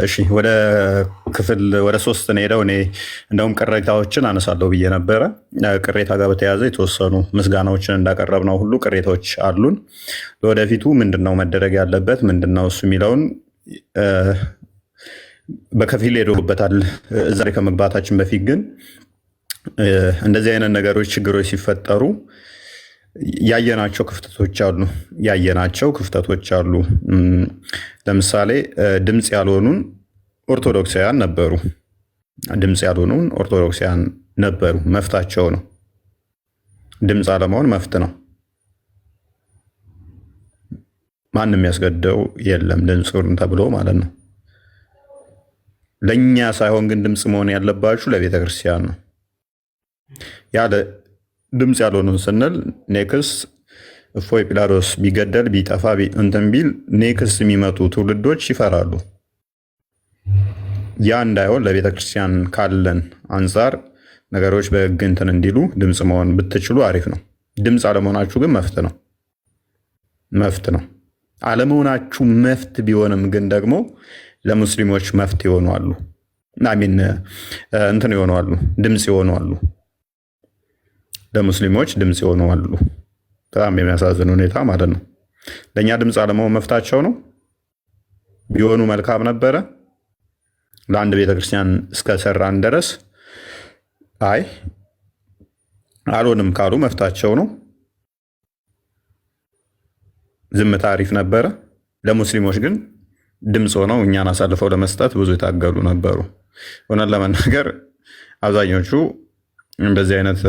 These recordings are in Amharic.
እሺ ወደ ክፍል ወደ ሶስት ነው ሄደው። እኔ እንደውም ቅሬታዎችን አነሳለሁ ብዬ ነበረ። ቅሬታ ጋር በተያያዘ የተወሰኑ ምስጋናዎችን እንዳቀረብነው ሁሉ ቅሬታዎች አሉን። ለወደፊቱ ምንድን ነው መደረግ ያለበት ምንድን ነው እሱ የሚለውን በከፊል ሄዶበታል። እዛ ላይ ከመግባታችን በፊት ግን እንደዚህ አይነት ነገሮች ችግሮች ሲፈጠሩ ያየናቸው ክፍተቶች አሉ። ለምሳሌ ድምፅ ያልሆኑን ኦርቶዶክሳውያን ነበሩ። መፍታቸው ነው። ድምፅ አለመሆን መፍት ነው። ማንም ያስገደው የለም ድምፁን ተብሎ ማለት ነው። ለእኛ ሳይሆን ግን ድምፅ መሆን ያለባችሁ ለቤተ ክርስቲያን ነው። ያለ ድምፅ ያልሆኑን ስንል ኔክስ እፎይ ጲላጦስ ቢገደል ቢጠፋ እንትን ቢል ኔክስ የሚመጡ ትውልዶች ይፈራሉ። ያ እንዳይሆን ለቤተ ክርስቲያን ካለን አንጻር ነገሮች በሕግ እንትን እንዲሉ ድምፅ መሆን ብትችሉ አሪፍ ነው። ድምፅ አለመሆናችሁ ግን መፍት ነው። አለመሆናችሁ መፍት ቢሆንም ግን ደግሞ ለሙስሊሞች መፍት ይሆናሉ። እንትን ይሆናሉ፣ ድምፅ ይሆናሉ። ለሙስሊሞች ድምፅ ይሆናሉ። በጣም የሚያሳዝን ሁኔታ ማለት ነው። ለእኛ ድምፅ አለመሆን መፍታቸው ነው። ቢሆኑ መልካም ነበረ። ለአንድ ቤተክርስቲያን እስከሰራን ድረስ አይ አልሆንም ካሉ መፍታቸው ነው። ዝምታ አሪፍ ነበረ። ለሙስሊሞች ግን ድምፅ ሆነው እኛን አሳልፈው ለመስጠት ብዙ የታገሉ ነበሩ። እውነት ለመናገር አብዛኞቹ እንደዚህ አይነት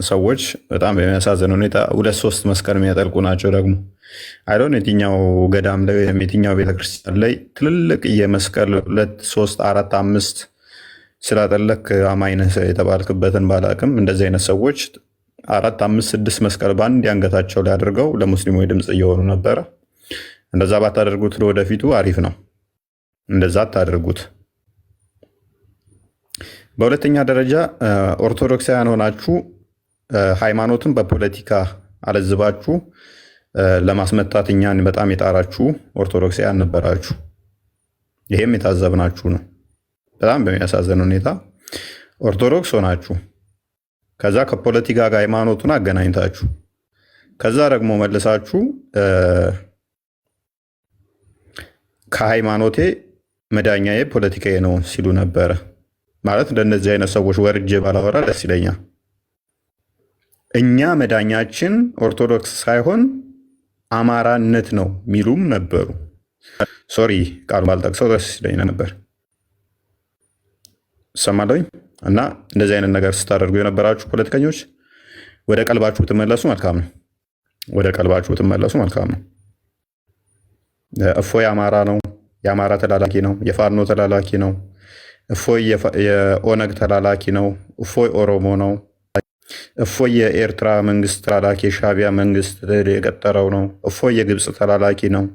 ሰዎች በጣም በሚያሳዝን ሁኔታ 2-3 መስቀል የሚያጠልቁ ናቸው። ደግሞ አይዶን የትኛው ገዳም ላይ ወይም የትኛው ቤተክርስቲያን ላይ ትልልቅ የመስቀል 2-3-4-5 ስላጠለክ አማኝ ነህ የተባልክበትን ባላቅም እንደዚህ አይነት ሰዎች 4-5-6 መስቀል በአንድ አንገታቸው ላይ አድርገው ለሙስሊሞች ድምፅ እየሆኑ ነበረ። እንደዛ ባታደርጉት ለወደፊቱ አሪፍ ነው። እንደዛ አታደርጉት። በሁለተኛ ደረጃ ኦርቶዶክሳውያን ሆናችሁ ሃይማኖትን በፖለቲካ አለዝባችሁ ለማስመታት እኛን በጣም የጣራችሁ ኦርቶዶክሳውያን ነበራችሁ። ይሄም የታዘብናችሁ ነው። በጣም በሚያሳዝን ሁኔታ ኦርቶዶክስ ሆናችሁ ከዛ ከፖለቲካ ጋር ሃይማኖቱን አገናኝታችሁ ከዛ ደግሞ መልሳችሁ ከሃይማኖቴ መዳኛዬ ፖለቲካዬ ነው ሲሉ ነበረ። ማለት እንደነዚህ አይነት ሰዎች ወርጄ ባላወራ ደስ ይለኛል። እኛ መዳኛችን ኦርቶዶክስ ሳይሆን አማራነት ነው የሚሉም ነበሩ። ሶሪ ቃሉ ባልጠቅሰው ደስ ይለኝ ነበር። ሰማለኝ። እና እንደዚህ አይነት ነገር ስታደርጉ የነበራችሁ ፖለቲከኞች ወደ ቀልባችሁ ብትመለሱ መልካም ነው። እፎይ አማራ ነው፣ የአማራ ተላላኪ ነው፣ የፋኖ ተላላኪ ነው። እፎይ የኦነግ ተላላኪ ነው። እፎይ ኦሮሞ ነው። እፎይ የኤርትራ መንግስት ተላላኪ የሻዕቢያ መንግስት የቀጠረው ነው። እፎይ የግብፅ ተላላኪ ነው።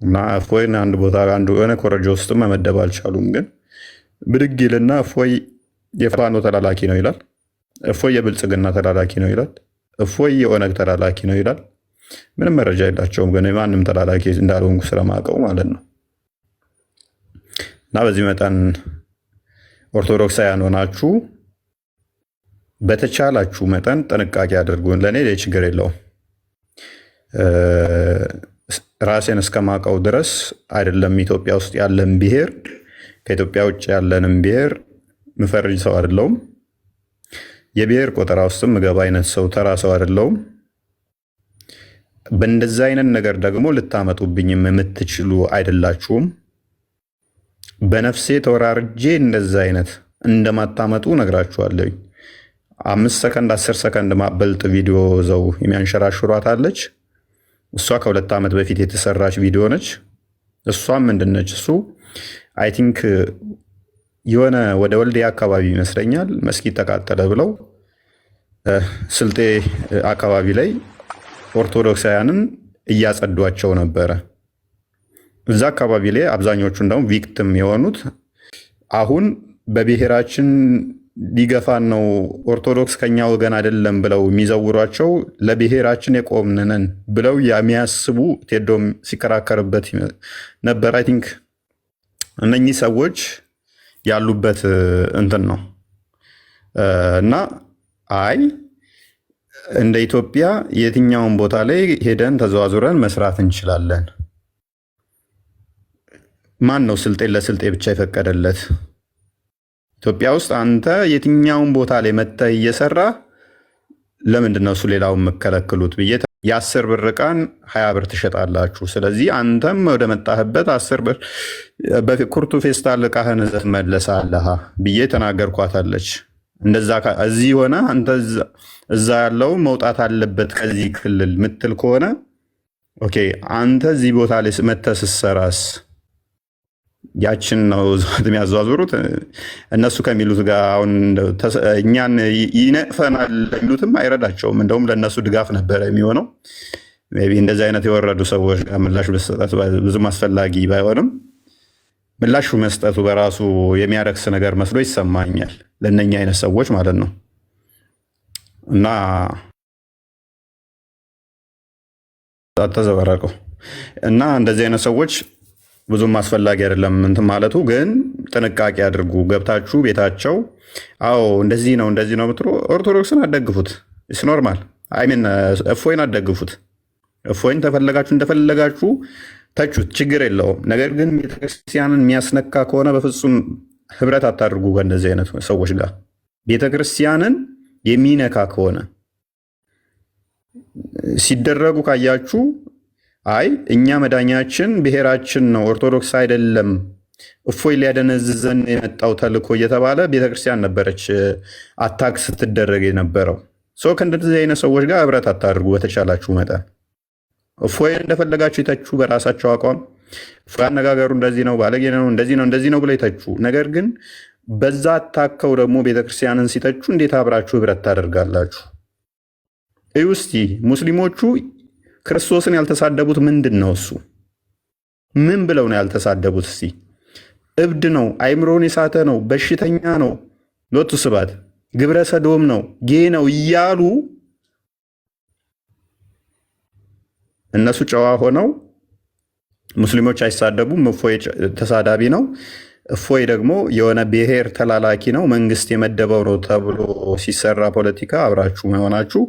እና እፎይን አንድ ቦታ የሆነ ኮረጆ ውስጥ መመደብ አልቻሉም። ግን ብድግ ይልና እፎይ የፋኖ ተላላኪ ነው ይላል። እፎይ የብልጽግና ተላላኪ ነው ይላል። እፎይ የኦነግ ተላላኪ ነው ይላል። ምንም መረጃ የላቸውም። ግን የማንም ተላላኪ እንዳልሆንኩ ስለማውቀው ማለት ነው። እና በዚህ መጠን ኦርቶዶክሳውያን ሆናችሁ በተቻላችሁ መጠን ጥንቃቄ አድርጉን። ለእኔ ችግር የለውም። ራሴን እስከማውቀው ድረስ አይደለም ኢትዮጵያ ውስጥ ያለን ብሔር ከኢትዮጵያ ውጭ ያለንም ብሔር ምፈርጅ ሰው አይደለውም። የብሔር ቆጠራ ውስጥም ምገባ አይነት ሰው ተራ ሰው አይደለውም። በእንደዛ አይነት ነገር ደግሞ ልታመጡብኝም የምትችሉ አይደላችሁም። በነፍሴ ተወራርጄ እንደዛ አይነት እንደማታመጡ ነግራችኋለሁ። 5 ሰከንድ 10 ሰከንድ ማበልጥ ቪዲዮ ዘው የሚያንሸራሽሯት አለች። እሷ ከ2 ዓመት በፊት የተሰራች ቪዲዮ ነች። እሷም ምንድነች? እሱ አይ ቲንክ የሆነ ወደ ወልዲያ አካባቢ ይመስለኛል መስጊድ ተቃጠለ ብለው ስልጤ አካባቢ ላይ ኦርቶዶክሳውያንን እያጸዷቸው ነበረ። እዛ አካባቢ ላይ አብዛኞቹ እንደውም ቪክቲም የሆኑት አሁን በብሔራችን ሊገፋን ነው ኦርቶዶክስ ከኛ ወገን አይደለም ብለው የሚዘውሯቸው ለብሔራችን የቆምነን ብለው የሚያስቡ ቴዶም ሲከራከርበት ነበር። አይ ቲንክ እነኚህ ሰዎች ያሉበት እንትን ነው እና አይ እንደ ኢትዮጵያ የትኛውን ቦታ ላይ ሄደን ተዘዋዙረን መስራት እንችላለን። ማን ነው ስልጤን ለስልጤ ብቻ የፈቀደለት? ኢትዮጵያ ውስጥ አንተ የትኛውን ቦታ ላይ መጥተህ እየሰራ ለምንድን ነው እሱ ሌላውን የምከለክሉት ብዬ የ10 ብር ዕቃን 20 ብር ትሸጣላችሁ። ስለዚህ አንተም ወደ መጣህበት 10 ብር በኩርቱ ፌስታል ዕቃህን ይዘህ ትመለሳለህ ብዬ ተናገርኳታለች። እንደዛ እዚህ ሆነ አንተ እዛ ያለው መውጣት አለበት ከዚህ ክልል ምትል ከሆነ ኦኬ፣ አንተ እዚህ ቦታ ላይ መተህ ስትሰራስ ያችን ነው የሚያዘዋዝሩት። እነሱ ከሚሉት ጋር አሁን እኛን ይነቅፈናል የሚሉትም አይረዳቸውም። እንደውም ለእነሱ ድጋፍ ነበረ የሚሆነው። ሜይ ቢ እንደዚህ አይነት የወረዱ ሰዎች ጋር ምላሽ መስጠት ብዙም አስፈላጊ ባይሆንም ምላሹ መስጠቱ በራሱ የሚያረክስ ነገር መስሎ ይሰማኛል፣ ለእነኛ አይነት ሰዎች ማለት ነው። እና ተዘበረቀው እና እንደዚህ አይነት ሰዎች ብዙም አስፈላጊ አይደለም እንትን ማለቱ። ግን ጥንቃቄ አድርጉ። ገብታችሁ ቤታቸው አዎ እንደዚህ ነው እንደዚህ ነው ብትሉ ኦርቶዶክስን አትደግፉት። ኢስ ኖርማል። አይሚን እፎይን አትደግፉት። እፎይን ተፈለጋችሁ እንደፈለጋችሁ ተቹት፣ ችግር የለውም። ነገር ግን ቤተክርስቲያንን የሚያስነካ ከሆነ በፍጹም ህብረት አታድርጉ ከእንደዚህ አይነት ሰዎች ጋር። ቤተክርስቲያንን የሚነካ ከሆነ ሲደረጉ ካያችሁ አይ እኛ መዳኛችን ብሔራችን ነው ኦርቶዶክስ አይደለም፣ እፎይ ሊያደነዝዘን የመጣው ተልኮ እየተባለ ቤተክርስቲያን ነበረች አታክ ስትደረግ የነበረው። ከእንደዚህ አይነት ሰዎች ጋር ህብረት አታድርጉ በተቻላችሁ መጠን። እፎይ እንደፈለጋችሁ ይተቹ በራሳቸው አቋም። እፎይ አነጋገሩ እንደዚህ ነው፣ ባለጌ ነው፣ እንደዚህ ነው ብለው ይተቹ። ነገር ግን በዛ አታከው ደግሞ ቤተክርስቲያንን ሲተቹ እንዴት አብራችሁ ህብረት ታደርጋላችሁ? እዩ እስቲ ሙስሊሞቹ ክርስቶስን ያልተሳደቡት ምንድን ነው? እሱ ምን ብለው ነው ያልተሳደቡት? እስቲ እብድ ነው፣ አይምሮን የሳተ ነው፣ በሽተኛ ነው፣ ሎቱ ስባት ግብረ ሰዶም ነው፣ ጌ ነው እያሉ እነሱ ጨዋ ሆነው ሙስሊሞች አይሳደቡም። እፎይ ተሳዳቢ ነው፣ እፎይ ደግሞ የሆነ ብሔር ተላላኪ ነው፣ መንግስት የመደበው ነው ተብሎ ሲሰራ ፖለቲካ አብራችሁ መሆናችሁ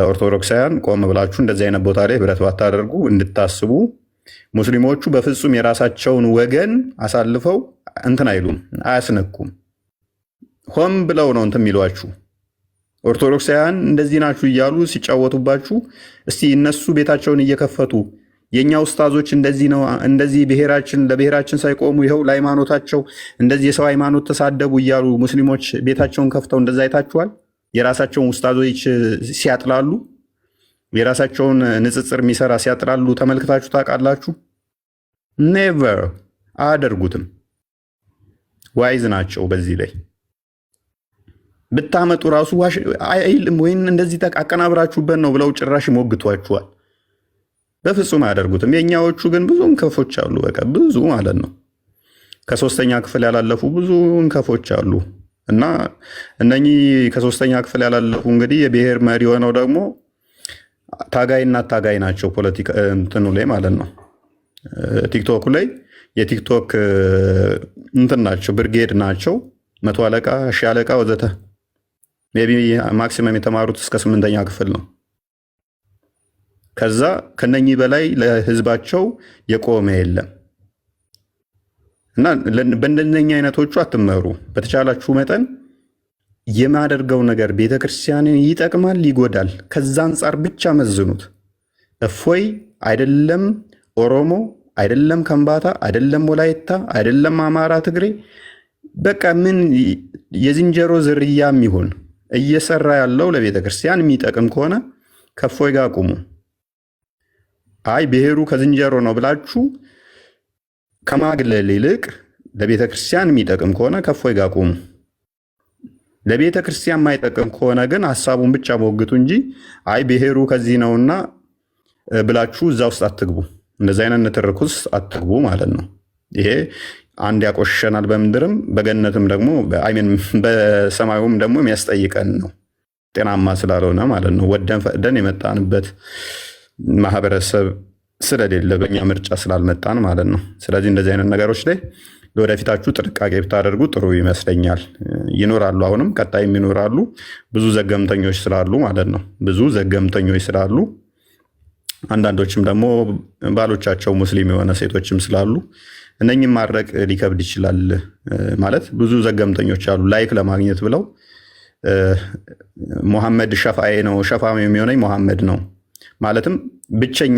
ኦርቶዶክሳውያን ቆም ብላችሁ እንደዚህ አይነት ቦታ ላይ ህብረት ባታደርጉ እንድታስቡ። ሙስሊሞቹ በፍጹም የራሳቸውን ወገን አሳልፈው እንትን አይሉም፣ አያስነኩም። ሆን ብለው ነው እንትን የሚሏችሁ። ኦርቶዶክሳውያን እንደዚህ ናችሁ እያሉ ሲጫወቱባችሁ፣ እስቲ እነሱ ቤታቸውን እየከፈቱ የእኛ ኡስታዞች እንደዚህ ነው እንደዚህ ለብሔራችን ሳይቆሙ ይኸው ለሃይማኖታቸው እንደዚህ የሰው ሃይማኖት ተሳደቡ እያሉ ሙስሊሞች ቤታቸውን ከፍተው እንደዛ አይታችኋል? የራሳቸውን ኡስታዞች ሲያጥላሉ፣ የራሳቸውን ንጽጽር የሚሰራ ሲያጥላሉ ተመልክታችሁ ታውቃላችሁ? ኔቨር አያደርጉትም። ዋይዝ ናቸው። በዚህ ላይ ብታመጡ ራሱ አይልም ወይም እንደዚህ አቀናብራችሁበት ነው ብለው ጭራሽ ሞግቷችኋል። በፍጹም አያደርጉትም። የእኛዎቹ ግን ብዙ እንከፎች አሉ። በቃ ብዙ ማለት ነው። ከ3ኛ ክፍል ያላለፉ ብዙ እንከፎች አሉ። እና እነኚህ ከ3ኛ ክፍል ያላለፉ እንግዲህ የብሔር መሪ ሆነው ደግሞ ታጋይና ታጋይ ናቸው። ፖለቲካ እንትኑ ላይ ማለት ነው። ቲክቶክ ላይ የቲክቶክ እንትን ናቸው፣ ብርጌድ ናቸው። 100 አለቃ፣ 1000 አለቃ ወዘተ። ሜይ ቢ ማክሲመም የተማሩት እስከ 8ኛ ክፍል ነው። ከዛ ከነኚህ በላይ ለህዝባቸው የቆመ የለም። እና በእንደነኛ አይነቶቹ አትመሩ። በተቻላችሁ መጠን የማደርገው ነገር ቤተክርስቲያንን ይጠቅማል ይጎዳል፣ ከዛ አንጻር ብቻ መዝኑት። እፎይ አይደለም ኦሮሞ አይደለም ከምባታ አይደለም ወላይታ አይደለም አማራ ትግሬ፣ በቃ ምን የዝንጀሮ ዝርያም ይሁን እየሰራ ያለው ለቤተክርስቲያን የሚጠቅም ከሆነ ከእፎይ ጋር ቁሙ። አይ ብሔሩ ከዝንጀሮ ነው ብላችሁ ከማግለል ይልቅ ለቤተ ክርስቲያን የሚጠቅም ከሆነ ከእፎይ ጋር ቁሙ። ለቤተ ክርስቲያን የማይጠቅም ከሆነ ግን ሀሳቡን ብቻ ሞግቱ እንጂ አይ ብሔሩ ከዚህ ነውና ብላችሁ እዛ ውስጥ አትግቡ። እንደዚህ አይነት ንትርክ ውስጥ አትግቡ ማለት ነው። ይሄ አንድ ያቆሸናል፣ በምድርም በገነትም ደግሞ በሰማዩም ደግሞ የሚያስጠይቀን ነው፣ ጤናማ ስላልሆነ ማለት ነው። ወደን ፈቅደን የመጣንበት ማህበረሰብ ስለሌለ በእኛ ምርጫ ስላልመጣን ማለት ነው። ስለዚህ እንደዚህ አይነት ነገሮች ላይ ለወደፊታችሁ ጥንቃቄ ብታደርጉ ጥሩ ይመስለኛል። ይኖራሉ፣ አሁንም ቀጣይም ይኖራሉ፣ ብዙ ዘገምተኞች ስላሉ ማለት ነው። ብዙ ዘገምተኞች ስላሉ አንዳንዶችም ደግሞ ባሎቻቸው ሙስሊም የሆነ ሴቶችም ስላሉ እነኝም ማድረግ ሊከብድ ይችላል። ማለት ብዙ ዘገምተኞች አሉ። ላይክ ለማግኘት ብለው ሙሐመድ ሸፋዬ ነው፣ ሸፋ የሚሆነኝ ሙሐመድ ነው ማለትም ብቸኛ።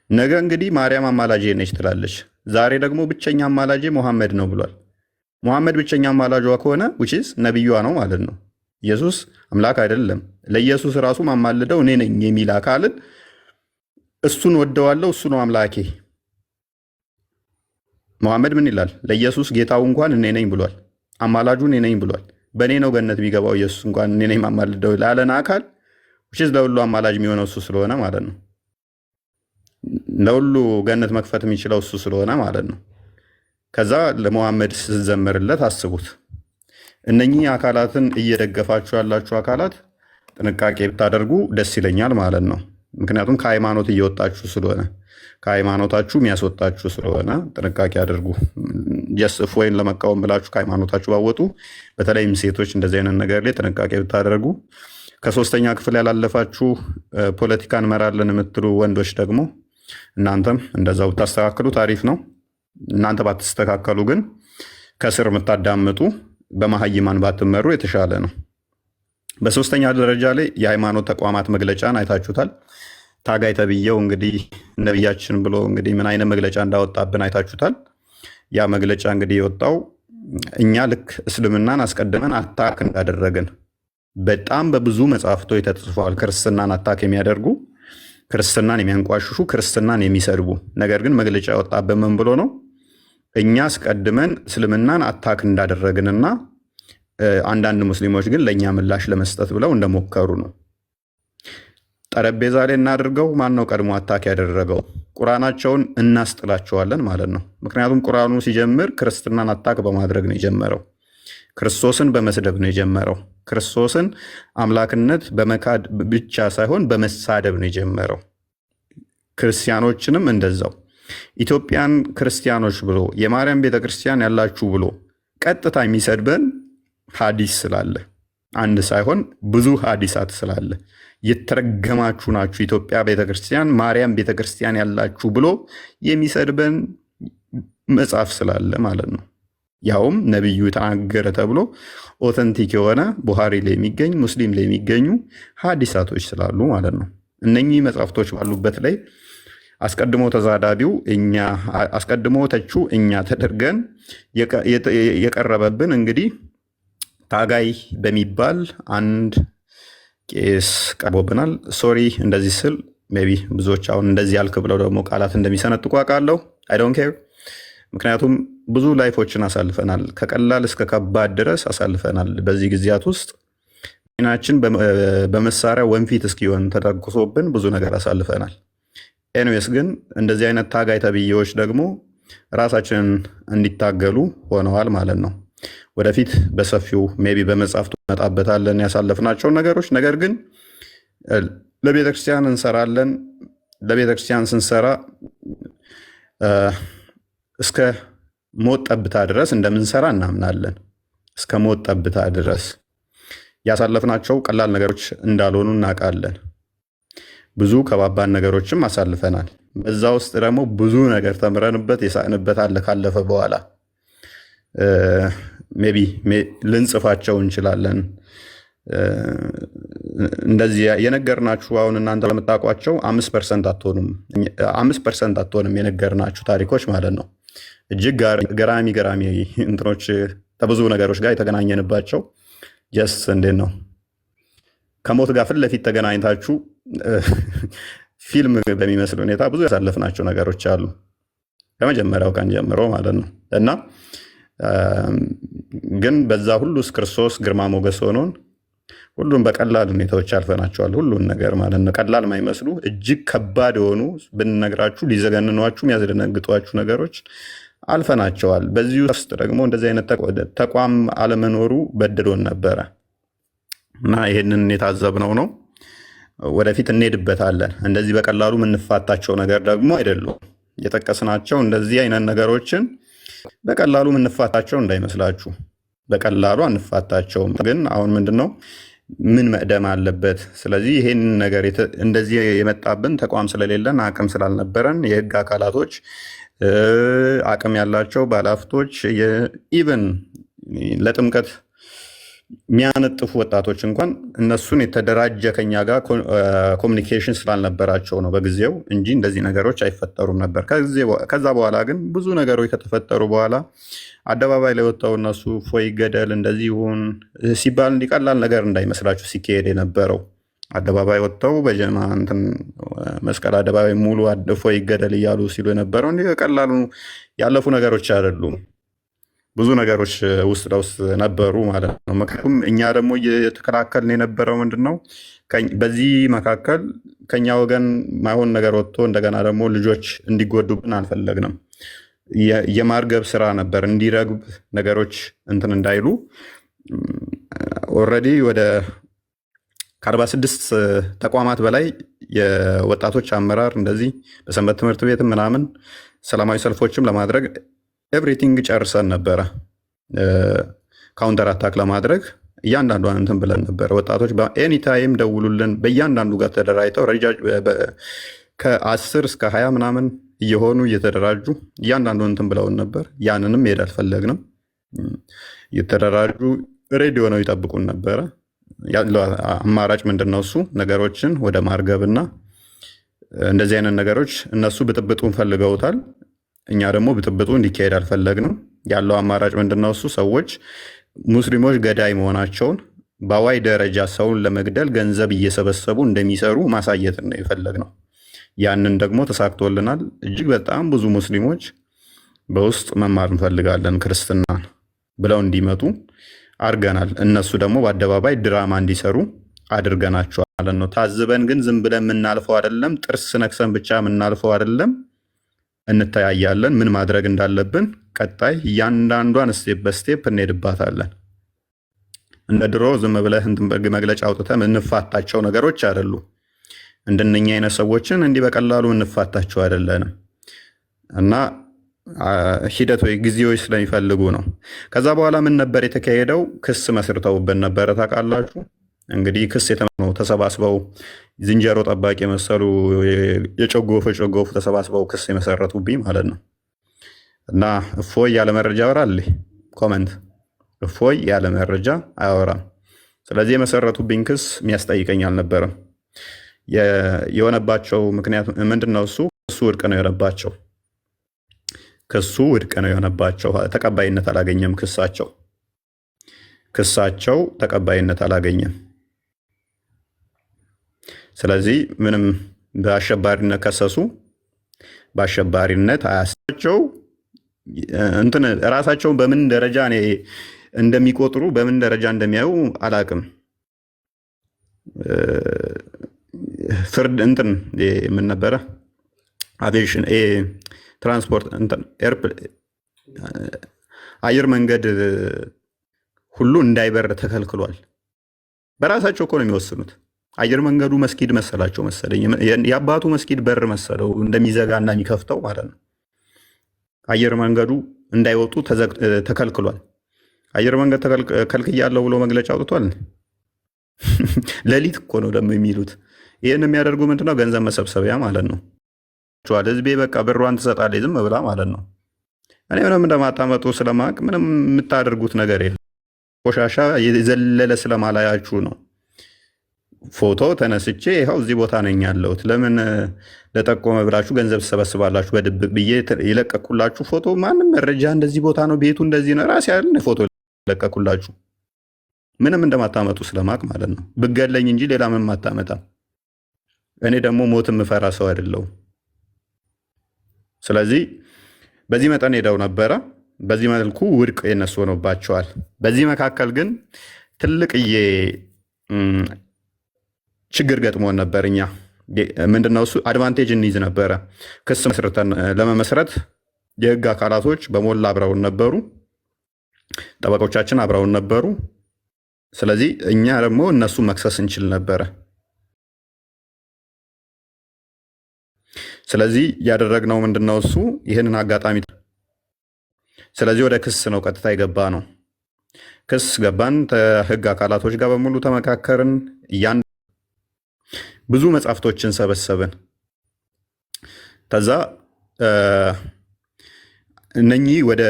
ነገ እንግዲህ ማርያም አማላጄ ነች ትላለች። ዛሬ ደግሞ ብቸኛ አማላጄ ሙሐመድ ነው ብሏል። ሙሐመድ ብቸኛ አማላጇ ከሆነ ዊችዝ ነቢዩዋ ነው ማለት ነው። ኢየሱስ አምላክ አይደለም። ለኢየሱስ ራሱ ማማልደው እኔ ነኝ የሚል አካልን እሱን ወደዋለሁ፣ እሱ ነው አምላኬ። ሙሐመድ ምን ይላል? ለኢየሱስ ጌታው እንኳን እኔ ነኝ ብሏል። አማላጁ እኔ ነኝ ብሏል። በእኔ ነው ገነት የሚገባው ኢየሱስ እንኳን እኔ ነኝ ማማልደው ላለን አካል ዊችዝ ለሁሉ አማላጅ የሚሆነው እሱ ስለሆነ ማለት ነው። ለሁሉ ገነት መክፈት የሚችለው እሱ ስለሆነ ማለት ነው። ከዛ ለሙሐመድ ስትዘምርለት አስቡት። እነኚህ አካላትን እየደገፋችሁ ያላችሁ አካላት ጥንቃቄ ብታደርጉ ደስ ይለኛል ማለት ነው። ምክንያቱም ከሃይማኖት እየወጣችሁ ስለሆነ፣ ከሃይማኖታችሁ የሚያስወጣችሁ ስለሆነ ጥንቃቄ አድርጉ። ጀስ እፎይን ለመቃወም ብላችሁ ከሃይማኖታችሁ ባወጡ፣ በተለይም ሴቶች እንደዚህ አይነት ነገር ላይ ጥንቃቄ ብታደርጉ፣ ከ3ኛ ክፍል ያላለፋችሁ ፖለቲካ እንመራለን የምትሉ ወንዶች ደግሞ እናንተም እንደዛው ብታስተካክሉ ታሪፍ ነው። እናንተ ባትስተካከሉ ግን ከስር የምታዳምጡ በመሀይማን ባትመሩ የተሻለ ነው። በ3ኛ ደረጃ ላይ የሃይማኖት ተቋማት መግለጫን አይታችሁታል። ታጋይ ተብዬው እንግዲህ ነቢያችን ብሎ እንግዲህ ምን አይነት መግለጫ እንዳወጣብን አይታችሁታል። ያ መግለጫ እንግዲህ የወጣው እኛ ልክ እስልምናን አስቀድመን አታክ እንዳደረግን በጣም በብዙ መጽሐፍቶች ተጽፏል። ክርስትናን አታክ የሚያደርጉ፣ ክርስትናን የሚያንቋሽሹ፣ ክርስትናን የሚሰድቡ። ነገር ግን መግለጫ ያወጣብን ምን ብሎ ነው? እኛ አስቀድመን እስልምናን አታክ እንዳደረግንና አንዳንድ ሙስሊሞች ግን ለእኛ ምላሽ ለመስጠት ብለው እንደሞከሩ ነው። ጠረጴዛ ላይ እናድርገው። ማን ነው ቀድሞ አታክ ያደረገው? ቁርአናቸውን እናስጥላቸዋለን ማለት ነው። ምክንያቱም ቁርአኑ ሲጀምር ክርስትናን አታክ በማድረግ ነው የጀመረው። ክርስቶስን በመስደብ ነው የጀመረው። ክርስቶስን አምላክነት በመካድ ብቻ ሳይሆን በመሳደብ ነው የጀመረው። ክርስቲያኖችንም እንደዛው ኢትዮጵያን ክርስቲያኖች ብሎ የማርያም ቤተክርስቲያን ያላችሁ ብሎ ቀጥታ የሚሰድበን ሀዲስ ስላለ፣ አንድ ሳይሆን ብዙ ሀዲሳት ስላለ የተረገማችሁ ናችሁ ኢትዮጵያ ቤተክርስቲያን ማርያም ቤተክርስቲያን ያላችሁ ብሎ የሚሰድበን መጽሐፍ ስላለ ማለት ነው። ያውም ነቢዩ ተናገረ ተብሎ ኦተንቲክ የሆነ ቡሃሪ ላይ የሚገኝ ሙስሊም ላይ የሚገኙ ሀዲሳቶች ስላሉ ማለት ነው። እነኚህ መጽሐፍቶች ባሉበት ላይ አስቀድሞ ተዛዳቢው እኛ፣ አስቀድሞ ተቹ እኛ ተደርገን የቀረበብን እንግዲህ ታጋይ በሚባል አንድ ቄስ ቀርቦብናል። ሶሪ እንደዚህ ስል ሜይ ቢ ብዙዎች አሁን እንደዚህ ያልክ ብለው ደግሞ ቃላት እንደሚሰነጥቁ አውቃለሁ። አይ ዶንት ኬር። ምክንያቱም ብዙ ላይፎችን አሳልፈናል። ከቀላል እስከ ከባድ ድረስ አሳልፈናል። በዚህ ጊዜያት ውስጥ ናችን በመሳሪያ ወንፊት እስኪሆን ተተኩሶብን ብዙ ነገር አሳልፈናል። ኤንዌስ ግን እንደዚህ አይነት ታጋይ ተብዬዎች ደግሞ ራሳችንን እንዲታገሉ ሆነዋል ማለት ነው። ወደፊት በሰፊው ሜይ ቢ በመጽሐፍቱ እንመጣበታለን ያሳለፍናቸውን ነገሮች። ነገር ግን ለቤተክርስቲያን እንሰራለን። ለቤተክርስቲያን ስንሰራ እስከ ሞት ጠብታ ድረስ እንደምንሰራ እናምናለን። እስከ ሞት ጠብታ ድረስ ያሳለፍናቸው ቀላል ነገሮች እንዳልሆኑ እናውቃለን። ብዙ ከባባድ ነገሮችም አሳልፈናል። በዛ ውስጥ ደግሞ ብዙ ነገር ተምረንበት የሳቅንበት አለ። ካለፈ በኋላ ሜይ ቢ ልንጽፋቸው እንችላለን። እንደዚህ የነገርናችሁ አሁን እናንተ ለምታውቋቸው 5% አትሆንም የነገርናችሁ ታሪኮች ማለት ነው። እጅግ ገራሚ እንትኖች ከብዙ ነገሮች ጋር የተገናኘንባቸው ጀስ እንዴት ነው ከሞት ጋር ፊት ለፊት ተገናኝታችሁ ፊልም በሚመስል ሁኔታ ብዙ ያሳለፍናቸው ነገሮች አሉ ከመጀመሪያው ቀን ጀምሮ ማለት ነው። እና ግን በዛ ሁሉ ውስጥ ክርስቶስ ግርማ ሞገስ ሆኖን ሁሉም በቀላል ሁኔታዎች አልፈናቸዋል። ሁሉን ነገር ማለት ነው። ቀላል ማይመስሉ እጅግ ከባድ የሆኑ ብንነግራችሁ ሊዘገንኗችሁ የሚያስደነግጧችሁ ነገሮች አልፈናቸዋል። በዚህ ውስጥ ደግሞ እንደዚህ አይነት ተቋም አለመኖሩ በድሎን ነበረ እና ይህንን የታዘብነው ነው። ወደፊት እንሄድበታለን። እንደዚህ በቀላሉ የምንፋታቸው ነገር ደግሞ አይደሉም። የጠቀስናቸው እንደዚህ አይነት ነገሮችን በቀላሉ የምንፋታቸው እንዳይመስላችሁ። በቀላሉ አንፋታቸውም። ግን አሁን ምንድነው ምን መቅደም አለበት? ስለዚህ ይሄን ነገር እንደዚህ የመጣብን ተቋም ስለሌለን አቅም ስላልነበረን የህግ አካላቶች አቅም ያላቸው ባለሀብቶች ኢቨን ለጥምቀት የሚያነጥፉ ወጣቶች እንኳን እነሱን የተደራጀ ከኛ ጋር ኮሚኒኬሽን ስላልነበራቸው ነው በጊዜው እንጂ እንደዚህ ነገሮች አይፈጠሩም ነበር። ከዛ በኋላ ግን ብዙ ነገሮች ከተፈጠሩ በኋላ አደባባይ ላይ ወጣው እነሱ ፎይ ገደል እንደዚህ ይሁን ሲባል እንዲቀላል ነገር እንዳይመስላችሁ ሲካሄድ የነበረው አደባባይ ወጥተው በጀማ እንትን መስቀል አደባባይ ሙሉ ፎይ ገደል እያሉ ሲሉ የነበረው እንዲህ ቀላሉ ያለፉ ነገሮች አይደሉም። ብዙ ነገሮች ውስጥ ለውስጥ ነበሩ ማለት ነው። ምክንያቱም እኛ ደግሞ እየተከላከልን የነበረው ምንድን ነው በዚህ መካከል ከኛ ወገን ማይሆን ነገር ወጥቶ እንደገና ደግሞ ልጆች እንዲጎዱብን አልፈለግንም። የማርገብ ስራ ነበር እንዲረግብ ነገሮች እንትን እንዳይሉ ኦልሬዲ ወደ ከ46 ተቋማት በላይ የወጣቶች አመራር እንደዚህ በሰንበት ትምህርት ቤት ምናምን ሰላማዊ ሰልፎችም ለማድረግ ኤቭሪቲንግ ጨርሰን ነበረ። ካውንተር አታክ ለማድረግ እያንዳንዷን እንትን ብለን ነበረ። ወጣቶች በኤኒታይም ደውሉልን። በእያንዳንዱ ጋር ተደራጅተው ከ10 እስከ 20 ምናምን እየሆኑ እየተደራጁ እያንዳንዱ እንትን ብለውን ነበር። ያንንም ሄድ አልፈለግንም። እየተደራጁ ሬዲዮ ነው ይጠብቁን ነበረ። ያለው አማራጭ ምንድነው? እሱ ነገሮችን ወደ ማርገብና እንደዚህ አይነት ነገሮች እነሱ ብጥብጡን ፈልገውታል። እኛ ደግሞ ብጥብጡ እንዲካሄድ አልፈለግንም። ያለው አማራጭ ምንድነው? እሱ ሰዎች ሙስሊሞች ገዳይ መሆናቸውን በአዋይ ደረጃ ሰውን ለመግደል ገንዘብ እየሰበሰቡ እንደሚሰሩ ማሳየትን ነው የፈለግነው። ያንን ደግሞ ተሳክቶልናል። እጅግ በጣም ብዙ ሙስሊሞች በውስጥ መማር እንፈልጋለን ክርስትናን ብለው እንዲመጡ አድርገናል። እነሱ ደግሞ በአደባባይ ድራማ እንዲሰሩ አድርገናቸዋል ማለት ነው። ታዝበን ግን ዝም ብለን የምናልፈው አይደለም። ጥርስ ነክሰን ብቻ የምናልፈው አይደለም። እንተያያለን። ምን ማድረግ እንዳለብን ቀጣይ እያንዳንዷን ስቴፕ በስቴፕ እንሄድባታለን። እንደ ድሮ ዝም ብለህ መግለጫ አውጥተን እንፋታቸው ነገሮች አይደሉ። እንደነኛ አይነት ሰዎችን እንዲህ በቀላሉ እንፋታቸው አይደለንም እና ሂደት ወይ ጊዜዎች ስለሚፈልጉ ነው። ከዛ በኋላ ምን ነበር የተካሄደው? ክስ መስርተውብን ነበረ። ታውቃላችሁ እንግዲህ ክስ የተመነው ተሰባስበው ዝንጀሮ ጠባቂ የመሰሉ የጨጎፉ ተሰባስበው ክስ የመሰረቱብኝ ማለት ነው። እና እፎይ ያለ መረጃ ያወራል። ኮመንት እፎይ ያለ መረጃ አያወራም። ስለዚህ የመሰረቱብኝ ክስ የሚያስጠይቀኝ አልነበረም። የሆነባቸው ምክንያት ምንድነው? እሱ ውድቅ ነው የሆነባቸው። ክሱ ውድቅ ነው የሆነባቸው። ተቀባይነት አላገኘም። ክሳቸው ተቀባይነት አላገኘም። ስለዚህ ምንም በአሸባሪነት ከሰሱ። በአሸባሪነት አያስቸው እንትን ራሳቸውን በምን ደረጃ እንደሚቆጥሩ በምን ደረጃ እንደሚያዩ አላቅም። ፍርድ እንትን ምን ነበረ አቪዬሽን ትራንስፖርት አየር መንገድ ሁሉ እንዳይበር ተከልክሏል። በራሳቸው እኮ ነው የሚወስኑት። አየር መንገዱ መስጊድ መሰላቸው መሰለኝ፣ የአባቱ መስጊድ በር መሰለው እንደሚዘጋ እና የሚከፍተው ማለት ነው። አየር መንገዱ እንዳይወጡ ተከልክሏል። አየር መንገድ ከልክያለሁ ብሎ መግለጫ አውጥቷል። ሌሊት እኮ ነው ደግሞ የሚሉት። ይህን የሚያደርጉ ምንድነው? ገንዘብ መሰብሰቢያ ማለት ነው። ህዝቤ በቃ ብሯን ትሰጣለች ዝም ብላ ማለት ነው። እኔ ምንም እንደማታመጡ ስለማቅ ምንም የምታደርጉት ነገር የለም። ቆሻሻ የዘለለ ስለማላያችሁ ነው። ፎቶ ተነስቼ ይኸው እዚህ ቦታ ነኝ ያለሁት ለምን ለጠቆመ ብላችሁ ገንዘብ ትሰበስባላችሁ በድብቅ ብዬ የለቀኩላችሁ ፎቶ ማንም መረጃ እንደዚህ ቦታ ነው ቤቱ እንደዚህ ነው ራሴ ያለ ፎቶ ለቀኩላችሁ። ምንም እንደማታመጡ ስለማቅ ማለት ነው። ብገለኝ እንጂ ሌላ ምንም አታመጣም። እኔ ደግሞ ሞት የምፈራ ሰው አይደለሁም። ስለዚህ በዚህ መጠን ሄደው ነበረ። በዚህ መልኩ ውድቅ የነሱ ሆኖባቸዋል። በዚህ መካከል ግን ትልቅዬ ችግር ገጥሞን ነበር። እኛ ምንድነው እሱ አድቫንቴጅ እንይዝ ነበረ። ክስ መስርተን ለመመስረት የህግ አካላቶች በሞላ አብረውን ነበሩ። ጠበቆቻችን አብረውን ነበሩ። ስለዚህ እኛ ደግሞ እነሱ መክሰስ እንችል ነበረ። ስለዚህ ያደረግነው ምንድነው? እሱ ይህንን አጋጣሚ ስለዚህ ወደ ክስ ነው ቀጥታ የገባ ነው። ክስ ገባን። ከህግ አካላቶች ጋር በሙሉ ተመካከርን። ብዙ መጽሐፍቶችን ሰበሰብን። ከዛ እነኚህ ወደ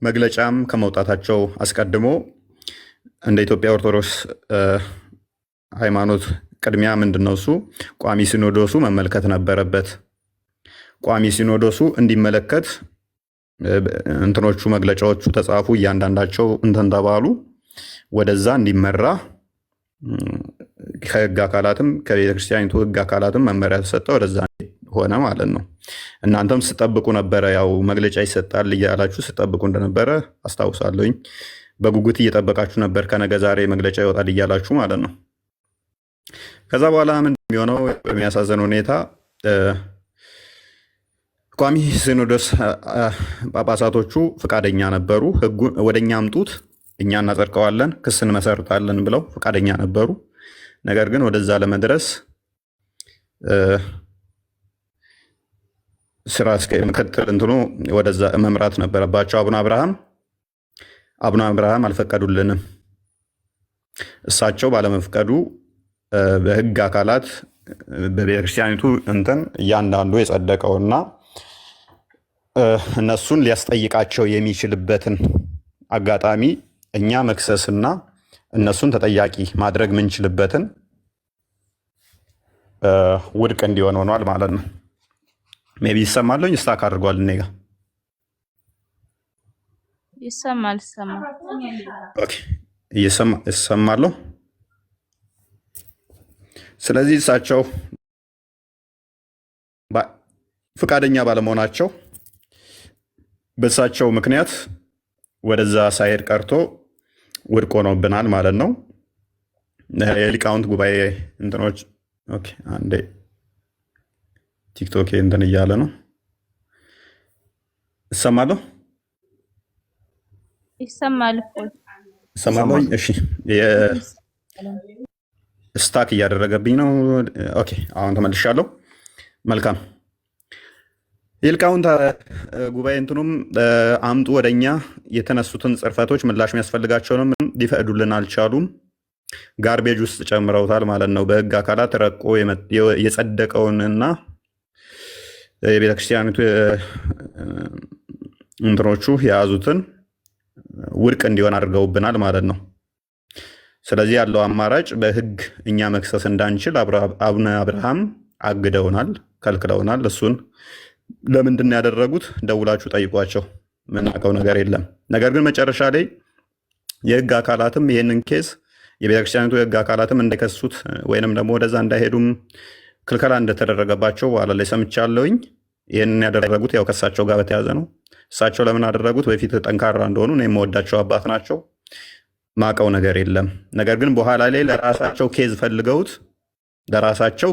መግለጫም ከመውጣታቸው አስቀድሞ እንደ ኢትዮጵያ ኦርቶዶክስ ሃይማኖት ቅድሚያ ምንድነው እሱ ቋሚ ሲኖዶሱ መመልከት ነበረበት። ቋሚ ሲኖዶሱ እንዲመለከት እንትኖቹ መግለጫዎቹ ተጻፉ፣ እያንዳንዳቸው እንትን ተባሉ፣ ወደዛ እንዲመራ ከህግ አካላትም ከቤተክርስቲያኒቱ ህግ አካላትም መመሪያ ተሰጠ። ወደዛ ሆነ ማለት ነው። እናንተም ስጠብቁ ነበረ፣ ያው መግለጫ ይሰጣል እያላችሁ ስጠብቁ እንደነበረ አስታውሳለሁኝ። በጉጉት እየጠበቃችሁ ነበር፣ ከነገ ዛሬ መግለጫ ይወጣል እያላችሁ ማለት ነው። ከዛ በኋላ ምን የሚሆነው በሚያሳዝን ሁኔታ ቋሚ ሲኖዶስ ጳጳሳቶቹ ፈቃደኛ ነበሩ። ህጉን ወደኛ አምጡት፣ እኛ እናጸድቀዋለን፣ ክስ እንመሰርታለን ብለው ፈቃደኛ ነበሩ። ነገር ግን ወደዛ ለመድረስ ስራ ምክትል እንትኑ ወደዛ መምራት ነበረባቸው። አቡነ አብርሃም አልፈቀዱልንም። እሳቸው ባለመፍቀዱ በህግ አካላት በቤተክርስቲያኒቱ እንትን እያንዳንዱ የጸደቀውና እነሱን ሊያስጠይቃቸው የሚችልበትን አጋጣሚ እኛ መክሰስና እነሱን ተጠያቂ ማድረግ ምንችልበትን ውድቅ እንዲሆን ሆኗል ማለት ነው። ሜቢ ይሰማለኝ ስታክ አድርጓል። እኔ ጋ ይሰማለሁ። ስለዚህ እሳቸው ፈቃደኛ ባለመሆናቸው በእሳቸው ምክንያት ወደዛ ሳይሄድ ቀርቶ ውድቅ ሆኖብናል ማለት ነው። የሊቃውንት ጉባኤ እንትኖች አንዴ ቲክቶክ እንትን እያለ ነው። እሰማለሁ። እሺ፣ ስታክ እያደረገብኝ ነው። ኦኬ፣ አሁን ተመልሻለሁ። መልካም። የሊቃውንት ጉባኤ እንትኑም አምጡ ወደኛ የተነሱትን ጽርፈቶች ምላሽ የሚያስፈልጋቸውንም ሊፈቅዱልን አልቻሉም። ጋርቤጅ ውስጥ ጨምረውታል ማለት ነው። በህግ አካላት ረቆ የጸደቀውንና የቤተክርስቲያኒቱ እንትኖቹ የያዙትን ውድቅ እንዲሆን አድርገውብናል ማለት ነው። ስለዚህ ያለው አማራጭ በህግ እኛ መክሰስ እንዳንችል አቡነ አብርሃም አግደውናል፣ ከልክለውናል። እሱን ለምንድን ነው ያደረጉት? ደውላችሁ ጠይቋቸው፣ ምናውቀው ነገር የለም። ነገር ግን መጨረሻ ላይ የህግ አካላትም ይህንን ኬስ የቤተክርስቲያኒቱ የህግ አካላትም እንዳይከሱት ወይንም ደግሞ ወደዛ እንዳይሄዱም ክልከላ እንደተደረገባቸው በኋላ ላይ ሰምቻለሁኝ። ይህንን ያደረጉት ያው ከእሳቸው ጋር በተያዘ ነው። እሳቸው ለምን አደረጉት? በፊት ጠንካራ እንደሆኑ እኔ የምወዳቸው አባት ናቸው። ማቀው ነገር የለም። ነገር ግን በኋላ ላይ ለራሳቸው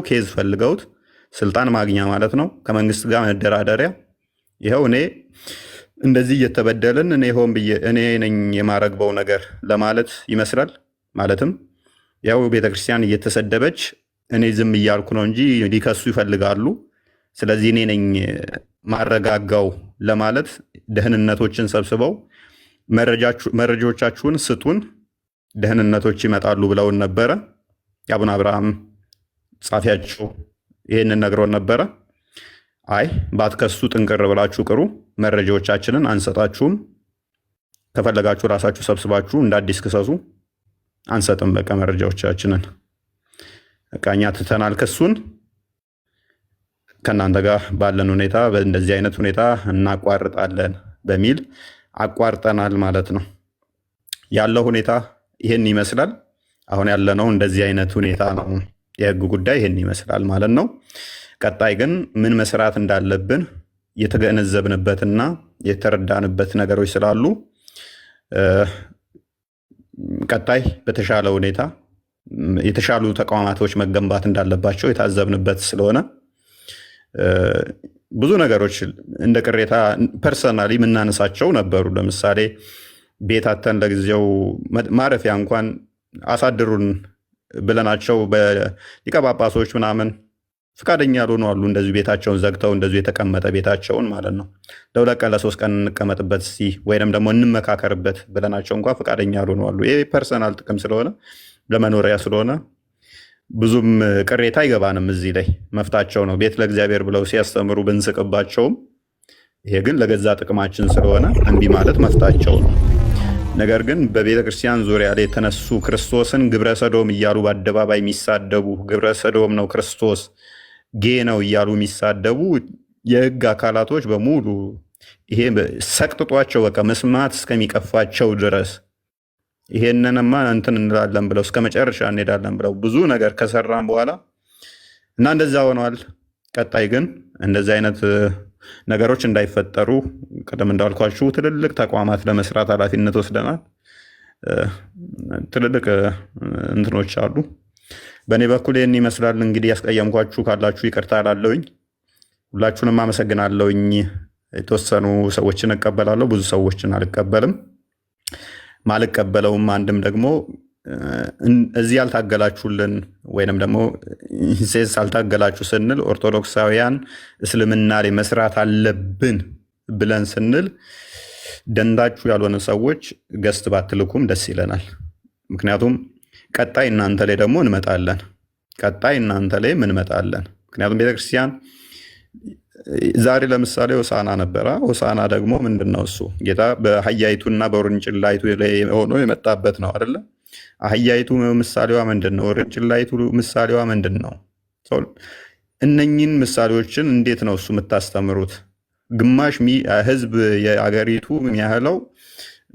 ኬዝ ፈልገውት ስልጣን ማግኛ ማለት ነው፣ ከመንግስት ጋር መደራደሪያ። ይኸው እኔ እንደዚህ እየተበደልን እኔ ሆን ብዬ እኔ ነኝ የማረግበው ነገር ለማለት ይመስላል። ማለትም ያው ቤተክርስቲያን እየተሰደበች እኔ ዝም እያልኩ ነው እንጂ ሊከሱ ይፈልጋሉ። ስለዚህ እኔ ነኝ ማረጋጋው ለማለት ደህንነቶችን ሰብስበው መረጃዎቻችሁን ስጡን፣ ደህንነቶች ይመጣሉ ብለውን ነበረ። የአቡነ አብርሃም ጻፊያቸው ይህንን ነግሮን ነበረ። አይ ባትከሱ ጥንቅር ብላችሁ ቅሩ፣ መረጃዎቻችንን አንሰጣችሁም፣ ከፈለጋችሁ ራሳችሁ ሰብስባችሁ እንደ አዲስ ክሰሱ፣ አንሰጥም በቃ መረጃዎቻችንን በቃ እኛ ትተናል ክሱን፣ ከእናንተ ጋር ባለን ሁኔታ በእንደዚህ አይነት ሁኔታ እናቋርጣለን በሚል አቋርጠናል ማለት ነው። ያለው ሁኔታ ይህን ይመስላል። አሁን ያለነው እንደዚህ አይነት ሁኔታ ነው። የህግ ጉዳይ ይህን ይመስላል ማለት ነው። ቀጣይ ግን ምን መስራት እንዳለብን የተገነዘብንበትና የተረዳንበት ነገሮች ስላሉ ቀጣይ በተሻለ ሁኔታ የተሻሉ ተቋማቶች መገንባት እንዳለባቸው የታዘብንበት ስለሆነ ብዙ ነገሮች እንደ ቅሬታ ፐርሰናሊ የምናነሳቸው ነበሩ። ለምሳሌ ቤታተን ለጊዜው ማረፊያ እንኳን አሳድሩን ብለናቸው በሊቀ ጳጳሶች ምናምን ፍቃደኛ ያልሆኑ አሉ። እንደዚሁ ቤታቸውን ዘግተው እንደዚሁ የተቀመጠ ቤታቸውን ማለት ነው ለ2 ቀን ለ3 ቀን እንቀመጥበት እስኪ ወይም ደግሞ እንመካከርበት ብለናቸው እንኳ ፍቃደኛ ያልሆኑ አሉ። ይሄ ፐርሰናል ጥቅም ስለሆነ ለመኖሪያ ስለሆነ ብዙም ቅሬታ አይገባንም። እዚህ ላይ መፍታቸው ነው። ቤት ለእግዚአብሔር ብለው ሲያስተምሩ ብንስቅባቸውም ይሄ ግን ለገዛ ጥቅማችን ስለሆነ እምቢ ማለት መፍታቸው ነው። ነገር ግን በቤተ ክርስቲያን ዙሪያ ላይ የተነሱ ክርስቶስን ግብረ ሰዶም እያሉ በአደባባይ የሚሳደቡ ግብረ ሰዶም ነው ክርስቶስ ጌ ነው እያሉ የሚሳደቡ የህግ አካላቶች በሙሉ ይሄ ሰቅጥጧቸው በቃ መስማት እስከሚቀፋቸው ድረስ ይሄንንማ እንትን እንላለን ብለው እስከ መጨረሻ እንሄዳለን ብለው ብዙ ነገር ከሰራን በኋላ እና እንደዛ ሆነዋል። ቀጣይ ግን እንደዚህ አይነት ነገሮች እንዳይፈጠሩ ቀደም እንዳልኳችሁ ትልልቅ ተቋማት ለመስራት ኃላፊነት ወስደናል። ትልልቅ እንትኖች አሉ። በእኔ በኩል ይህን ይመስላል። እንግዲህ ያስቀየምኳችሁ ካላችሁ ይቅርታ እላለሁኝ። ሁላችሁንም አመሰግናለሁኝ። የተወሰኑ ሰዎችን እቀበላለሁ፣ ብዙ ሰዎችን አልቀበልም። ማልቀበለውም አንድም ደግሞ እዚህ ያልታገላችሁልን ወይንም ደግሞ ሴስ አልታገላችሁ ስንል ኦርቶዶክሳውያን እስልምና ላይ መስራት አለብን ብለን ስንል ደንዳችሁ ያልሆነ ሰዎች ገስት ባትልኩም ደስ ይለናል። ምክንያቱም ቀጣይ እናንተ ላይ ደግሞ እንመጣለን። ምክንያቱም ቤተክርስቲያን ዛሬ ለምሳሌ ሆሳና ነበረ። ሆሳና ደግሞ ምንድነው? እሱ ጌታ በአህያይቱና በውርንጭላይቱ ላይ ሆኖ የመጣበት ነው አይደለ? አህያይቱ ምሳሌዋ ምንድን ነው? ውርንጭላይቱ ምሳሌዋ ምንድን ነው? እነኝን ምሳሌዎችን እንዴት ነው እሱ የምታስተምሩት? ግማሽ ህዝብ የአገሪቱ የሚያህለው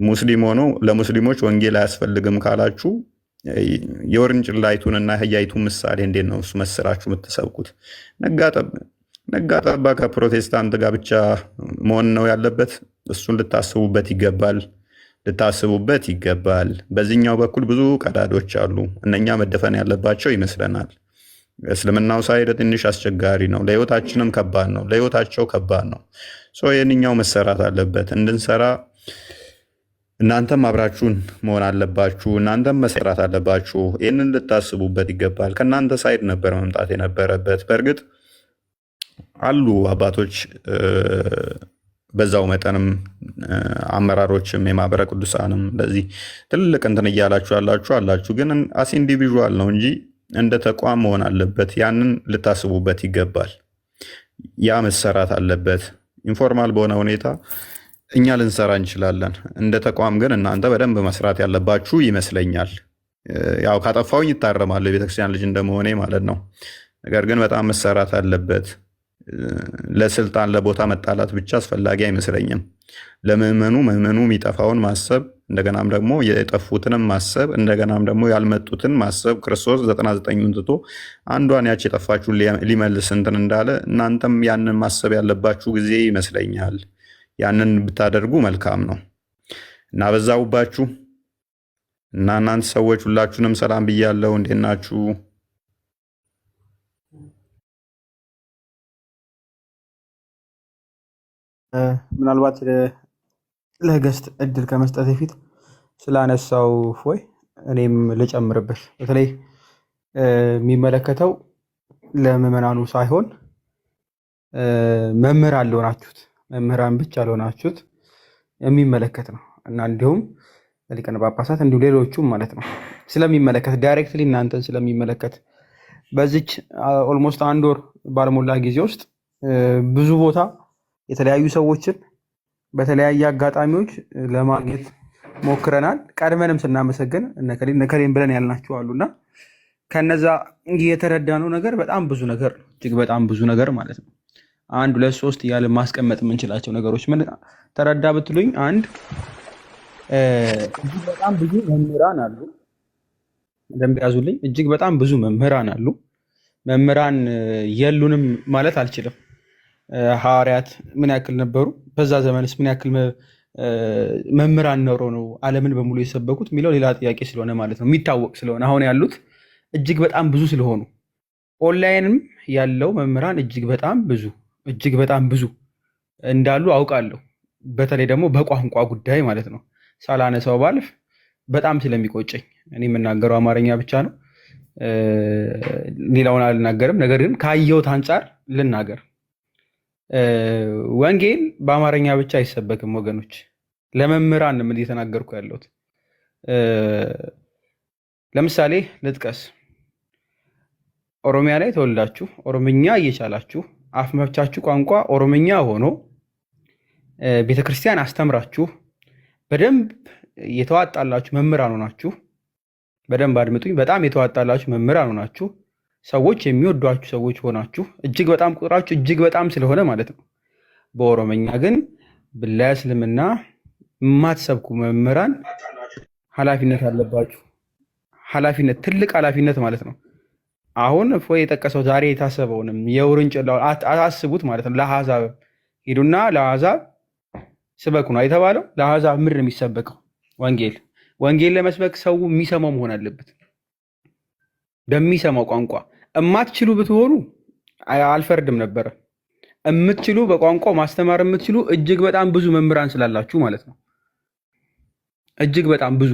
ሙስሊም ሆኖ ለሙስሊሞች ወንጌል አያስፈልግም ካላችሁ የውርንጭላይቱንና አህያይቱን ምሳሌ እንዴት ነው እሱ መስራችሁ የምትሰብኩት? ነጋጠባ ከፕሮቴስታንት ጋር ብቻ መሆን ነው ያለበት? እሱን ልታስቡበት ይገባል። በዚህኛው በኩል ብዙ ቀዳዶች አሉ። እነኛ መደፈን ያለባቸው ይመስለናል። እስልምናው ሳይድ ትንሽ አስቸጋሪ ነው፣ ለህይወታችንም ከባድ ነው፣ ለህይወታቸው ከባድ ነው። ይህንኛው መሰራት አለበት። እንድንሰራ እናንተም አብራችሁን መሆን አለባችሁ፣ እናንተም መሰራት አለባችሁ። ይህንን ልታስቡበት ይገባል። ከእናንተ ሳይድ ነበር መምጣት የነበረበት። በእርግጥ አሉ አባቶች በዛው መጠንም አመራሮችም የማህበረ ቅዱሳንም እንደዚህ ትልቅ እንትን እያላችሁ አላችሁ። ግን አስ ኢንዲቪዥዋል ነው እንጂ እንደ ተቋም መሆን አለበት። ያንን ልታስቡበት ይገባል። ያ መሰራት አለበት። ኢንፎርማል በሆነ ሁኔታ እኛ ልንሰራ እንችላለን። እንደ ተቋም ግን እናንተ በደንብ መስራት ያለባችሁ ይመስለኛል። ያው ካጠፋውኝ ይታረማለሁ፣ የቤተክርስቲያን ልጅ እንደመሆኔ ማለት ነው። ነገር ግን በጣም መሰራት አለበት። ለስልጣን ለቦታ መጣላት ብቻ አስፈላጊ አይመስለኝም። ለምዕመኑ የሚጠፋውን ማሰብ፣ እንደገናም ደግሞ የጠፉትንም ማሰብ፣ እንደገናም ደግሞ ያልመጡትን ማሰብ። ክርስቶስ 99ን ትቶ አንዷን ያች የጠፋችሁን ሊመልስ እንትን እንዳለ እናንተም ያንን ማሰብ ያለባችሁ ጊዜ ይመስለኛል። ያንን ብታደርጉ መልካም ነው እና በዛውባችሁ እና እናንተ ሰዎች ሁላችሁንም ሰላም ብያለሁ። እንዴት ናችሁ? ምናልባት ለገስት እድል ከመስጠት በፊት ስላነሳው ፎይ እኔም ልጨምርበት። በተለይ የሚመለከተው ለምዕመናኑ ሳይሆን መምህራን ለሆናችሁት መምህራን ብቻ ለሆናችሁት የሚመለከት ነው እና እንዲሁም ሊቃነ ጳጳሳት እንዲሁ ሌሎቹም ማለት ነው ስለሚመለከት ዳይሬክትሊ እናንተን ስለሚመለከት በዚች ኦልሞስት 1 ወር ባልሞላ ጊዜ ውስጥ ብዙ ቦታ የተለያዩ ሰዎችን በተለያየ አጋጣሚዎች ለማግኘት ሞክረናል። ቀድመንም ስናመሰግን እነከሌን ብለን ያልናቸው አሉና ከነዛ የተረዳነው ነገር በጣም ብዙ ነገር ነው። እጅግ በጣም ብዙ ነገር ማለት ነው። 1 2 3 እያለ ማስቀመጥ የምንችላቸው ነገሮች ምን ተረዳ ብትሉኝ፣ እጅግ በጣም ብዙ መምህራን አሉ። ደንብ ያዙልኝ። እጅግ በጣም ብዙ መምህራን አሉ። መምህራን የሉንም ማለት አልችልም። ሐዋርያት ምን ያክል ነበሩ? በዛ ዘመንስ ምን ያክል መምህራን ኖሮ ነው ዓለምን በሙሉ የሰበኩት የሚለው ሌላ ጥያቄ ስለሆነ ማለት ነው። የሚታወቅ ስለሆነ አሁን ያሉት እጅግ በጣም ብዙ ስለሆኑ ኦንላይንም ያለው መምህራን እጅግ በጣም ብዙ እንዳሉ አውቃለሁ። በተለይ ደግሞ በቋንቋ ጉዳይ ማለት ነው። ሳላነሳው ባልፍ በጣም ስለሚቆጨኝ እኔ የምናገረው አማርኛ ብቻ ነው። ሌላውን አልናገርም። ነገር ግን ካየሁት አንጻር ልናገር። ወንጌል በአማርኛ ብቻ አይሰበክም ወገኖች። ለመምህራን ምን እየተናገርኩ ያለሁት? ለምሳሌ ልጥቀስ። ኦሮሚያ ላይ ተወልዳችሁ ኦሮምኛ እየቻላችሁ አፍ መፍቻችሁ ቋንቋ ኦሮምኛ ሆኖ ቤተክርስቲያን አስተምራችሁ በደንብ የተዋጣላችሁ መምህራን ሆናችሁ፣ በደንብ አድምጡኝ፣ በጣም የተዋጣላችሁ መምህራን ሆናችሁ፣ ሰዎች የሚወዷችሁ ሰዎች ሆናችሁ፣ እጅግ በጣም ቁጥራችሁ እጅግ በጣም ስለሆነ ማለት ነው። በኦሮምኛ ግን ለእስልምና የማትሰብኩ መምህራን ኃላፊነት አለባችሁ። ኃላፊነት፣ ትልቅ ኃላፊነት ማለት ነው። አሁን እፎይ የጠቀሰው ዛሬ የታሰበውንም የውርንጭላውን አስቡት ማለት ነው። ለአሕዛብ ሂዱና ለአሕዛብ ስበኩ ነው የተባለው። ለአሕዛብ ምድር የሚሰበከው ወንጌል ለመስበክ ሰው የሚሰማው መሆን አለበት። በሚሰማው ቋንቋ እማትችሉ ብትሆኑ አልፈርድም ነበረ። የምትችሉ በቋንቋው ማስተማር የምትችሉ እጅግ በጣም ብዙ መምህራን ስላላችሁ ማለት ነው። እጅግ በጣም ብዙ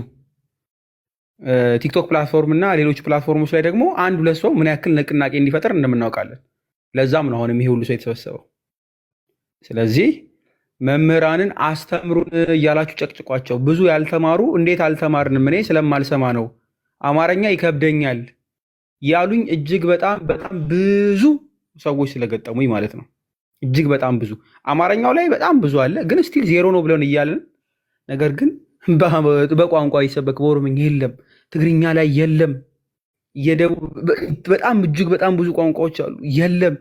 ቲክቶክ ፕላትፎርም እና ሌሎች ፕላትፎርሞች ላይ ደግሞ አንድ ሁለት ሰው ምን ያክል ንቅናቄ እንዲፈጠር እንደምናውቃለን። ለዛም ነው አሁንም ይሄ ሁሉ ሰው የተሰበሰበው። ስለዚህ መምህራንን አስተምሩን እያላችሁ ጨቅጭቋቸው። ብዙ ያልተማሩ እንዴት አልተማርንም እኔ ስለማልሰማ ነው አማርኛ ይከብደኛል ያሉኝ እጅግ በጣም በጣም ብዙ ሰዎች ስለገጠሙኝ ማለት ነው። እጅግ በጣም ብዙ አማርኛው ላይ በጣም ብዙ አለ፣ ግን ስቲል ዜሮ ነው ብለን እያለን ነገር ግን በቋንቋ ይሰበክ በኦሮምኛ የለም፣ ትግርኛ ላይ የለም፣ በጣም እጅግ በጣም ብዙ ቋንቋዎች አሉ የለም።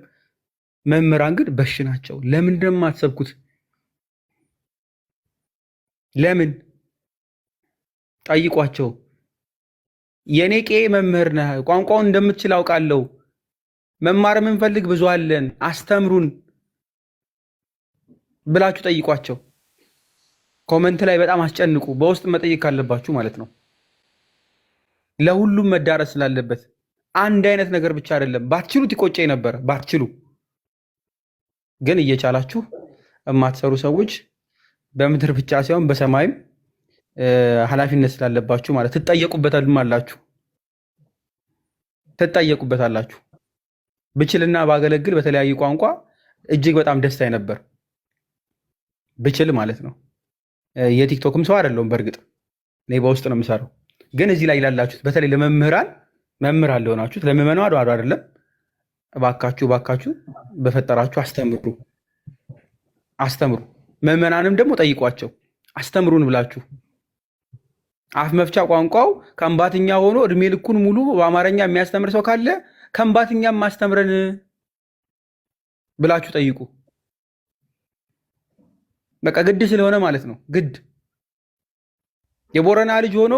መምህራን ግን በሽ ናቸው። ለምን እንደማትሰብኩት ለምን ጠይቋቸው። የኔ ቄ መምህር ነህ፣ ቋንቋውን እንደምትችል አውቃለሁ፣ መማር የምንፈልግ ብዙ አለን፣ አስተምሩን ብላችሁ ጠይቋቸው። ኮመንት ላይ በጣም አስጨንቁ። በውስጥ መጠየቅ ካለባችሁ ማለት ነው። ለሁሉም መዳረስ ስላለበት አንድ አይነት ነገር ብቻ አይደለም። ባትችሉ ይቆጨኝ ነበር። ባትችሉ ግን እየቻላችሁ የማትሰሩ ሰዎች በምድር ብቻ ሳይሆን በሰማይም ኃላፊነት ስላለባችሁ ማለት ትጠየቁበታላችሁ። ብችልና ባገለግል በተለያዩ ቋንቋ እጅግ በጣም ደስታ ነበር። ብችል ማለት ነው። የቲክቶክም ሰው አይደለሁም። በእርግጥ እኔ በውስጥ ነው የምሰራው። ግን እዚህ ላይ ላላችሁት በተለይ ለመምህራን መምህራን ለሆናችሁት ለምዕመኑ አይደለም፣ እባካችሁ በፈጠራችሁ አስተምሩ። ምዕመናንም ደግሞ ጠይቋቸው አስተምሩን ብላችሁ። አፍ መፍቻ ቋንቋው ከምባትኛ ሆኖ እድሜ ልኩን ሙሉ በአማርኛ የሚያስተምር ሰው ካለ ከምባትኛም ማስተምረን ብላችሁ ጠይቁ። በቃ ግድ ስለሆነ ማለት ነው። ግድ የቦረና ልጅ ሆኖ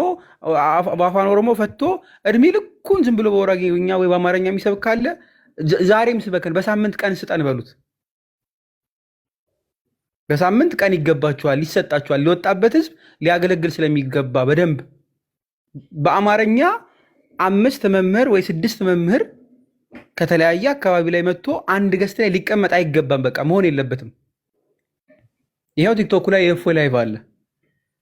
በአፋን ኦሮሞ ፈቶ እድሜ ልኩን ዝም ብሎ በወራጌኛ ወይ በአማርኛ የሚሰብክ ካለ ዛሬም ስበከን፣ በሳምንት ቀን ስጠን በሉት። በሳምንት ቀን ይገባችኋል፣ ይሰጣችኋል። ሊወጣበት ህዝብ ሊያገለግል ስለሚገባ በደንብ በአማርኛ 5 መምህር ወይ 6 መምህር ከተለያየ አካባቢ ላይ መጥቶ አንድ ገስት ላይ ሊቀመጥ አይገባም። በቃ መሆን የለበትም። ይሄው ቲክቶክ ላይ የእፎይ ላይቭ አለ።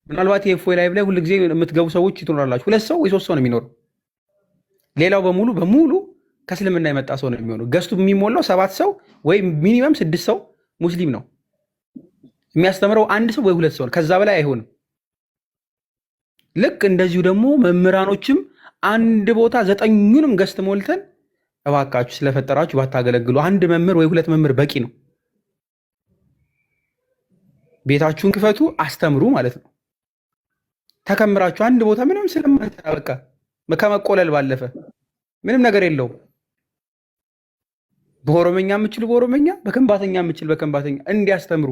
ምናልባት የእፎይ ላይቭ ላይ ሁልጊዜ የምትገቡ ሰዎች ትኖራላችሁ። 2 ሰው ወይ 3 ሰው ነው የሚኖረው። ሌላው በሙሉ ከእስልምና የመጣ ሰው ነው የሚሆነው። ገስቱ የሚሞላው 7 ሰው ወይ ሚኒመም 6 ሰው ሙስሊም ነው የሚያስተምረው። 1 ሰው ወይ 2 ሰው ነው፣ ከዛ በላይ አይሆንም። ልክ እንደዚሁ ደግሞ መምህራኖችም አንድ ቦታ 9ኙንም ገስት ሞልተን እባካችሁ ስለፈጠራችሁ ባታገለግሉ፣ 1 መምህር ወይ 2 መምህር በቂ ነው። ቤታችሁን ክፈቱ፣ አስተምሩ ማለት ነው። ተከምራችሁ አንድ ቦታ ምንም ስለማይተና በቃ ከመቆለል ባለፈ ምንም ነገር የለውም። በኦሮመኛ የምችሉ በኦሮመኛ፣ በከንባተኛ የምችል በከንባተኛ እንዲያስተምሩ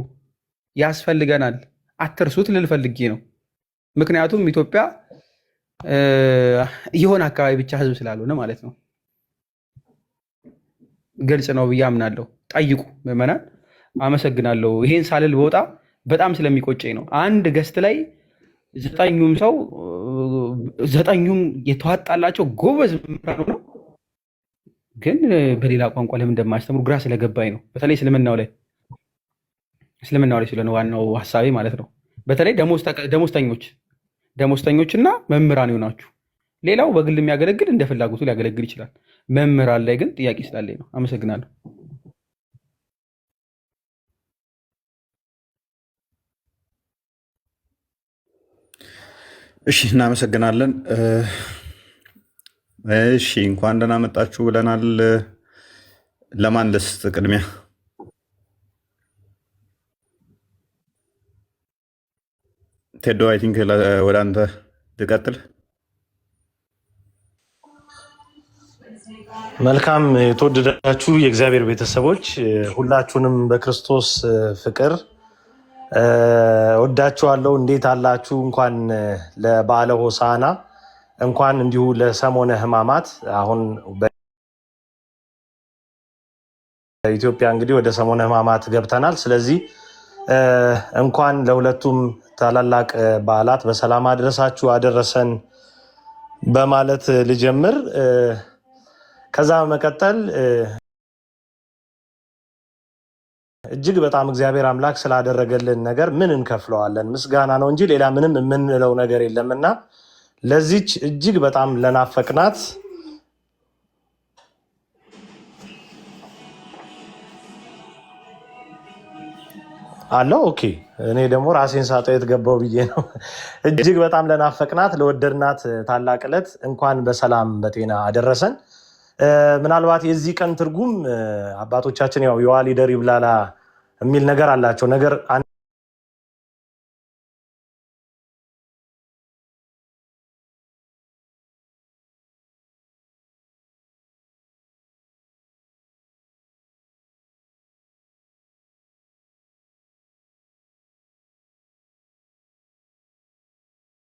ያስፈልገናል። አትርሱት ልል ፈልጌ ነው። ምክንያቱም ኢትዮጵያ የሆነ አካባቢ ብቻ ህዝብ ስላልሆነ ማለት ነው። ግልጽ ነው ብዬ አምናለሁ። ጠይቁ ምዕመናን። አመሰግናለሁ። ይሄን ሳልል በወጣ በጣም ስለሚቆጨኝ ነው። አንድ ገስት ላይ 9ኙም የተዋጣላቸው ጎበዝ መምህራን ነው፣ ግን በሌላ ቋንቋ ለምን እንደማያስተምሩ ግራ ስለገባኝ ነው። በተለይ እስልምናው ላይ ስለሆነ ዋናው ሀሳቤ ማለት ነው። በተለይ ደሞዝተኞችና መምህራን ይሆናችሁ ሌላው በግል የሚያገለግል እንደ ፍላጎቱ ሊያገለግል ይችላል። መምህራን ላይ ግን ጥያቄ ስላለኝ ነው። አመሰግናለሁ። እሺ እናመሰግናለን። እሺ እንኳን ደህና መጣችሁ ብለናል። ለማን ልስጥ ቅድሚያ? ቴዶ አይ ቲንክ ወደ አንተ ልቀጥል። መልካም የተወደዳችሁ የእግዚአብሔር ቤተሰቦች ሁላችሁንም በክርስቶስ ፍቅር ወዳችኋለሁ። እንዴት አላችሁ? እንኳን ለበዓለ ሆሳዕና እንኳን እንዲሁ ለሰሞነ ሕማማት አሁን በኢትዮጵያ እንግዲህ ወደ ሰሞነ ሕማማት ገብተናል። ስለዚህ እንኳን ለሁለቱም ታላላቅ በዓላት በሰላም አድረሳችሁ አደረሰን በማለት ልጀምር። ከዛ በመቀጠል እጅግ በጣም እግዚአብሔር አምላክ ስላደረገልን ነገር ምን እንከፍለዋለን? ምስጋና ነው እንጂ ሌላ ምንም የምንለው ነገር የለምና ለዚች እጅግ በጣም ለናፈቅናት አለው። ኦኬ እኔ ደግሞ ራሴን ሳጠው የተገባው ብዬ ነው። እጅግ በጣም ለናፈቅናት ለወደድናት ታላቅ ዕለት እንኳን በሰላም በጤና አደረሰን። ምናልባት የዚህ ቀን ትርጉም አባቶቻችን ያው የዋሊደር ይብላላ የሚል ነገር አላቸው። ነገር